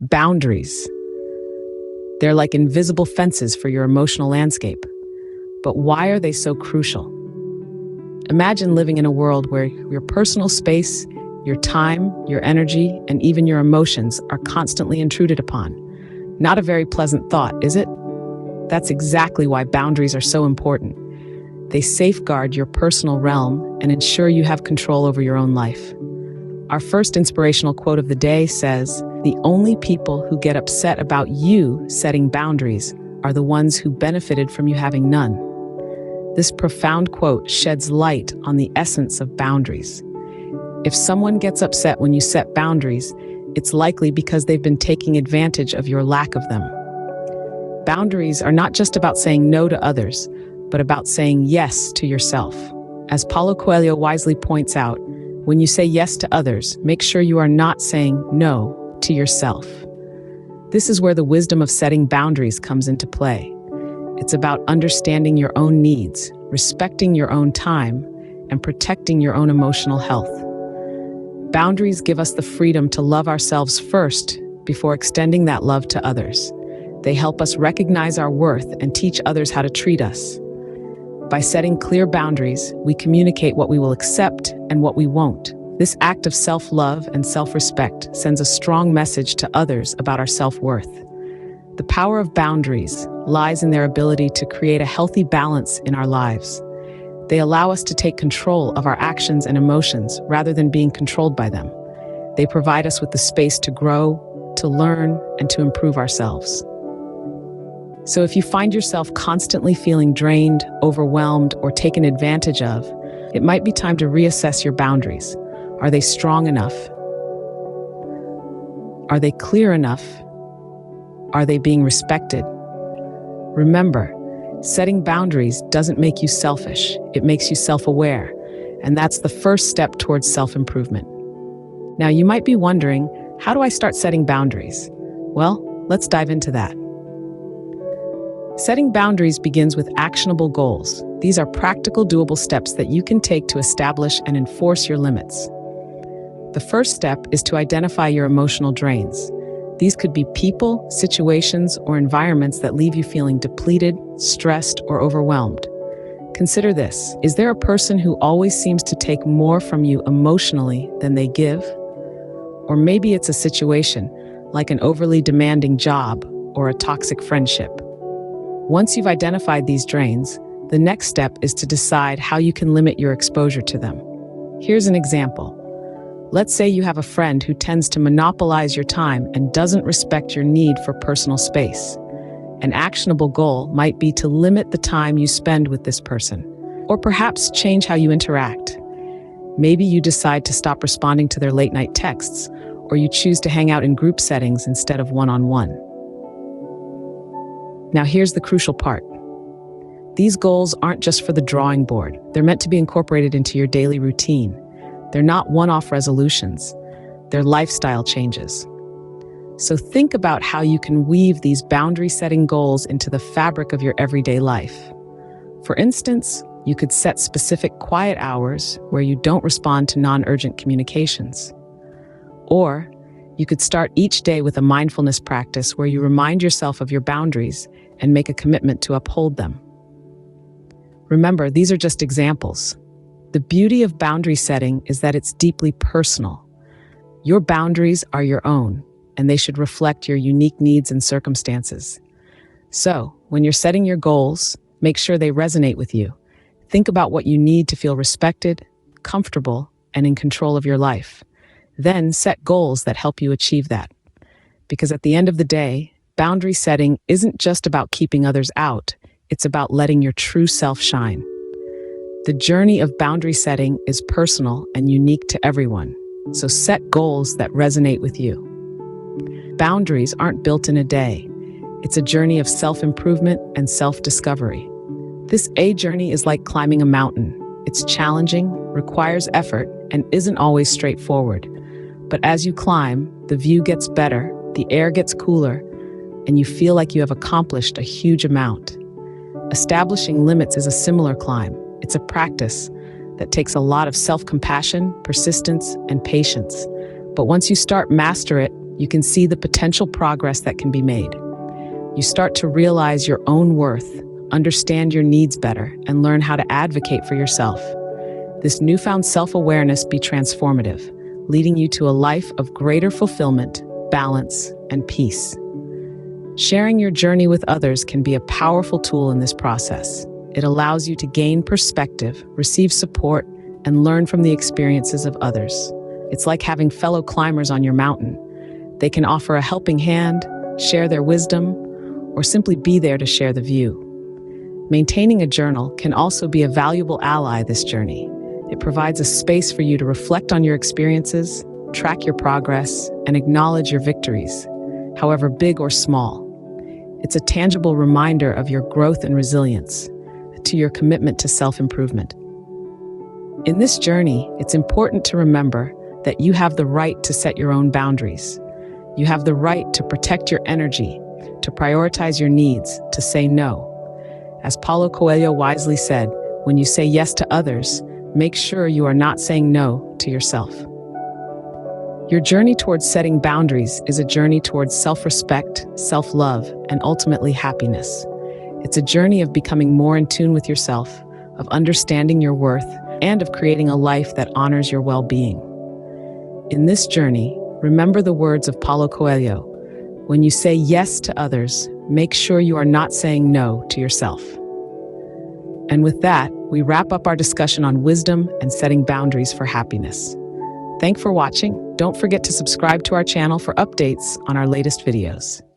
Boundaries. They're like invisible fences for your emotional landscape. But why are they so crucial? Imagine living in a world where your personal space, your time, your energy, and even your emotions are constantly intruded upon. Not a very pleasant thought, is it? That's exactly why boundaries are so important. They safeguard your personal realm and ensure you have control over your own life. Our first inspirational quote of the day says, "The only people who get upset about you setting boundaries are the ones who benefited from you having none." This profound quote sheds light on the essence of boundaries. If someone gets upset when you set boundaries, it's likely because they've been taking advantage of your lack of them. Boundaries are not just about saying no to others, but about saying yes to yourself. As Paulo Coelho wisely points out, when you say yes to others, make sure you are not saying no to yourself. This is where the wisdom of setting boundaries comes into play. It's about understanding your own needs, respecting your own time, and protecting your own emotional health. Boundaries give us the freedom to love ourselves first before extending that love to others. They help us recognize our worth and teach others how to treat us. By setting clear boundaries, we communicate what we will accept and what we won't. This act of self-love and self-respect sends a strong message to others about our self-worth. The power of boundaries lies in their ability to create a healthy balance in our lives. They allow us to take control of our actions and emotions rather than being controlled by them. They provide us with the space to grow, to learn, and to improve ourselves. So if you find yourself constantly feeling drained, overwhelmed, or taken advantage of, it might be time to reassess your boundaries. Are they strong enough? Are they clear enough? Are they being respected? Remember, setting boundaries doesn't make you selfish. It makes you self-aware, and that's the first step towards self-improvement. Now, you might be wondering, how do I start setting boundaries? Well, let's dive into that. Setting boundaries begins with actionable goals. These are practical, doable steps that you can take to establish and enforce your limits. The first step is to identify your emotional drains. These could be people, situations, or environments that leave you feeling depleted, stressed, or overwhelmed. Consider this. Is there a person who always seems to take more from you emotionally than they give? Or maybe it's a situation, like an overly demanding job or a toxic friendship. Once you've identified these drains, the next step is to decide how you can limit your exposure to them. Here's an example. Let's say you have a friend who tends to monopolize your time and doesn't respect your need for personal space. An actionable goal might be to limit the time you spend with this person, or perhaps change how you interact. Maybe you decide to stop responding to their late-night texts, or you choose to hang out in group settings instead of one-on-one. Now here's the crucial part. These goals aren't just for the drawing board. They're meant to be incorporated into your daily routine. They're not one-off resolutions. They're lifestyle changes. So think about how you can weave these boundary-setting goals into the fabric of your everyday life. For instance, you could set specific quiet hours where you don't respond to non-urgent communications. Or you could start each day with a mindfulness practice where you remind yourself of your boundaries and make a commitment to uphold them. Remember, these are just examples. The beauty of boundary setting is that it's deeply personal. Your boundaries are your own, and they should reflect your unique needs and circumstances. So, when you're setting your goals, make sure they resonate with you. Think about what you need to feel respected, comfortable, and in control of your life. Then set goals that help you achieve that. Because at the end of the day, boundary setting isn't just about keeping others out, it's about letting your true self shine. The journey of boundary setting is personal and unique to everyone, so set goals that resonate with you. Boundaries aren't built in a day. It's a journey of self-improvement and self-discovery. This journey is like climbing a mountain. It's challenging, requires effort, and isn't always straightforward. But as you climb, the view gets better, the air gets cooler, and you feel like you have accomplished a huge amount. Establishing limits is a similar climb. It's a practice that takes a lot of self-compassion, persistence, and patience. But once you master it, You can see the potential progress that can be made. You start to realize your own worth, understand your needs better, and learn how to advocate for yourself. This newfound self-awareness be transformative, leading you to a life of greater fulfillment, balance, and peace. Sharing your journey with others can be a powerful tool in this process. It allows you to gain perspective, receive support, and learn from the experiences of others. It's like having fellow climbers on your mountain. They can offer a helping hand, share their wisdom, or simply be there to share the view. Maintaining a journal can also be a valuable ally this journey. It provides a space for you to reflect on your experiences, track your progress, and acknowledge your victories, however big or small. It's a tangible reminder of your growth and resilience, to your commitment to self-improvement. In this journey, it's important to remember that you have the right to set your own boundaries. You have the right to protect your energy, to prioritize your needs, to say no. As Paulo Coelho wisely said, when you say yes to others, make sure you are not saying no to yourself. Your journey towards setting boundaries is a journey towards self-respect, self-love, and ultimately happiness. It's a journey of becoming more in tune with yourself, of understanding your worth, and of creating a life that honors your well-being. In this journey, remember the words of Paulo Coelho. When you say yes to others, make sure you are not saying no to yourself. And with that, we wrap up our discussion on wisdom and setting boundaries for happiness. Thanks for watching. Don't forget to subscribe to our channel for updates on our latest videos.